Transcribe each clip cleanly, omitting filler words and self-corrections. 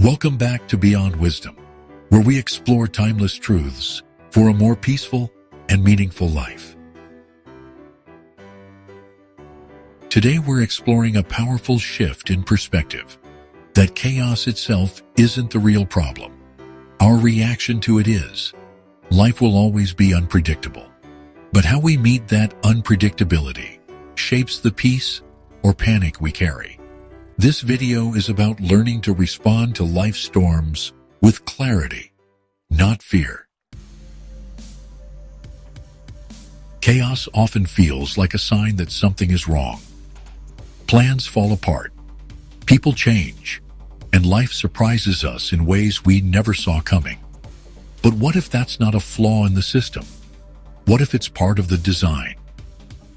Welcome back to Beyond Wisdom, where we explore timeless truths for a more peaceful and meaningful life. Today we're exploring a powerful shift in perspective, that chaos itself isn't the real problem. Our reaction to it is. Life will always be unpredictable, but how we meet that unpredictability shapes the peace or panic we carry. This video is about learning to respond to life's storms with clarity, not fear. Chaos often feels like a sign that something is wrong. Plans fall apart, people change, and life surprises us in ways we never saw coming. But what if that's not a flaw in the system? What if it's part of the design?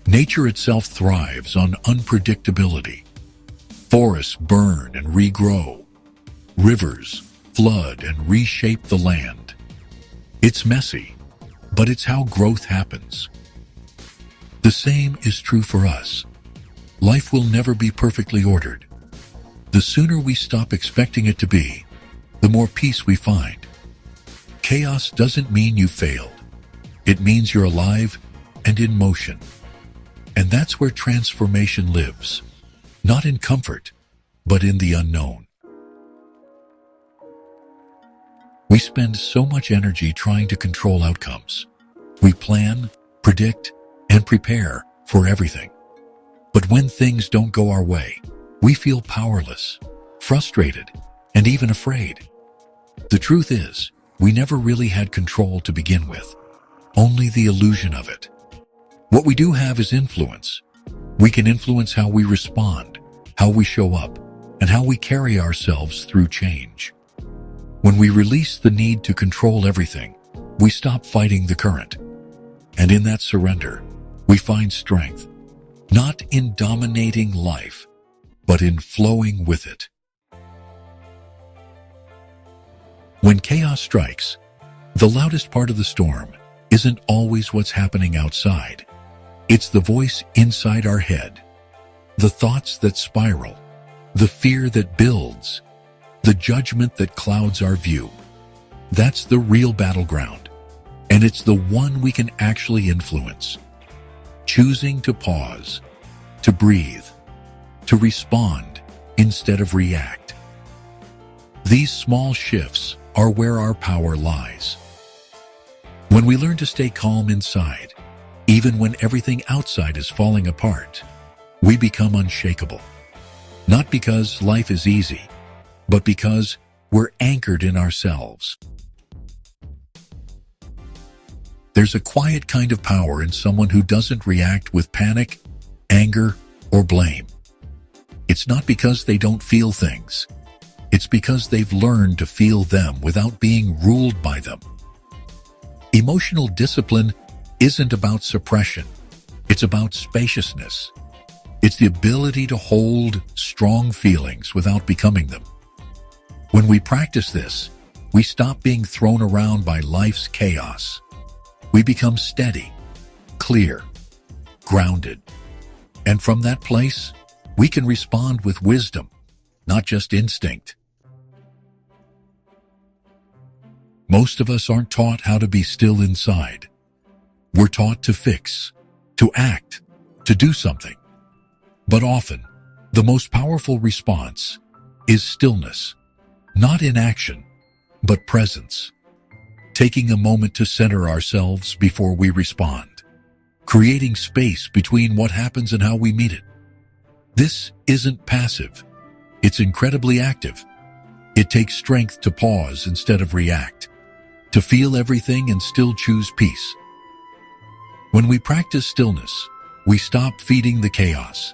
Nature itself thrives on unpredictability. Forests burn and regrow. Rivers flood and reshape the land. It's messy, but it's how growth happens. The same is true for us. Life will never be perfectly ordered. The sooner we stop expecting it to be, the more peace we find. Chaos doesn't mean you failed. It means you're alive and in motion. And that's where transformation lives. Not in comfort, but in the unknown. We spend so much energy trying to control outcomes. We plan, predict, and prepare for everything. But when things don't go our way, we feel powerless, frustrated, and even afraid. The truth is, we never really had control to begin with, only the illusion of it. What we do have is influence. We can influence how we respond, how we show up, and how we carry ourselves through change. When we release the need to control everything, we stop fighting the current. And in that surrender, we find strength, not in dominating life, but in flowing with it. When chaos strikes, the loudest part of the storm isn't always what's happening outside. It's the voice inside our head, the thoughts that spiral, the fear that builds, the judgment that clouds our view. That's the real battleground, and it's the one we can actually influence. Choosing to pause, to breathe, to respond instead of react. These small shifts are where our power lies. When we learn to stay calm inside, even when everything outside is falling apart, we become unshakable. Not because life is easy, but because we're anchored in ourselves. There's a quiet kind of power in someone who doesn't react with panic, anger, or blame. It's not because they don't feel things. It's because they've learned to feel them without being ruled by them. Emotional discipline isn't about suppression. It's about spaciousness. It's the ability to hold strong feelings without becoming them. When we practice this, we stop being thrown around by life's chaos. We become steady, clear, grounded. And from that place, we can respond with wisdom, not just instinct. Most of us aren't taught how to be still inside. We're taught to fix, to act, to do something. But often, the most powerful response is stillness, not inaction, but presence. Taking a moment to center ourselves before we respond, creating space between what happens and how we meet it. This isn't passive. It's incredibly active. It takes strength to pause instead of react, to feel everything and still choose peace. When we practice stillness, we stop feeding the chaos,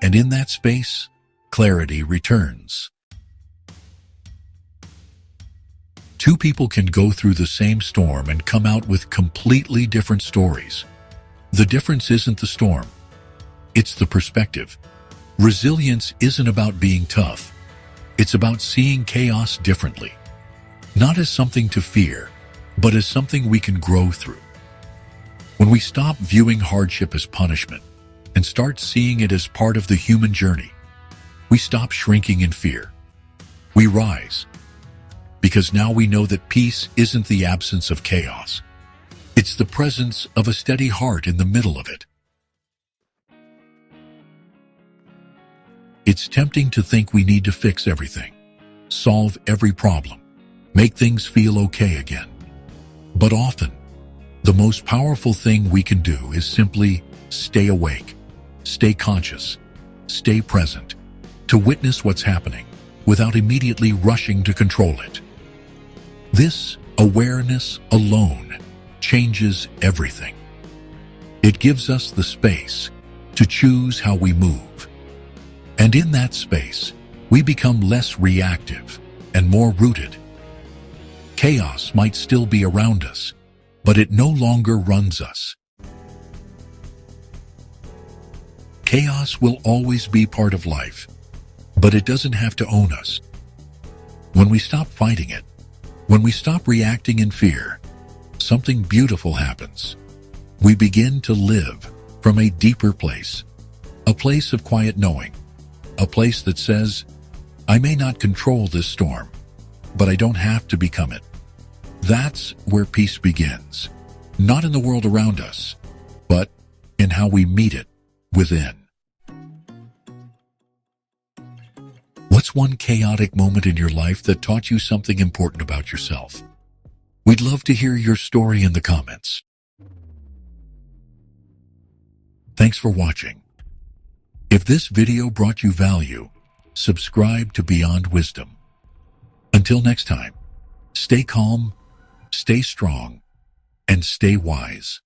and in that space, clarity returns. Two people can go through the same storm and come out with completely different stories. The difference isn't the storm, it's the perspective. Resilience isn't about being tough. It's about seeing chaos differently, not as something to fear, but as something we can grow through. When we stop viewing hardship as punishment and start seeing it as part of the human journey, we stop shrinking in fear. We rise, because now we know that peace isn't the absence of chaos. It's the presence of a steady heart in the middle of it. It's tempting to think we need to fix everything, solve every problem, make things feel okay again. But often, the most powerful thing we can do is simply stay awake, stay conscious, stay present, to witness what's happening without immediately rushing to control it. This awareness alone changes everything. It gives us the space to choose how we move. And in that space, we become less reactive and more rooted. Chaos might still be around us, but it no longer runs us. Chaos will always be part of life, but it doesn't have to own us. When we stop fighting it, when we stop reacting in fear, something beautiful happens. We begin to live from a deeper place, a place of quiet knowing, a place that says, I may not control this storm, but I don't have to become it. That's where peace begins, not in the world around us, but in how we meet it within. What's one chaotic moment in your life that taught you something important about yourself? We'd love to hear your story in the comments. Thanks for watching. If this video brought you value, subscribe to Beyond Wisdom. Until next time, stay calm, stay strong, and stay wise.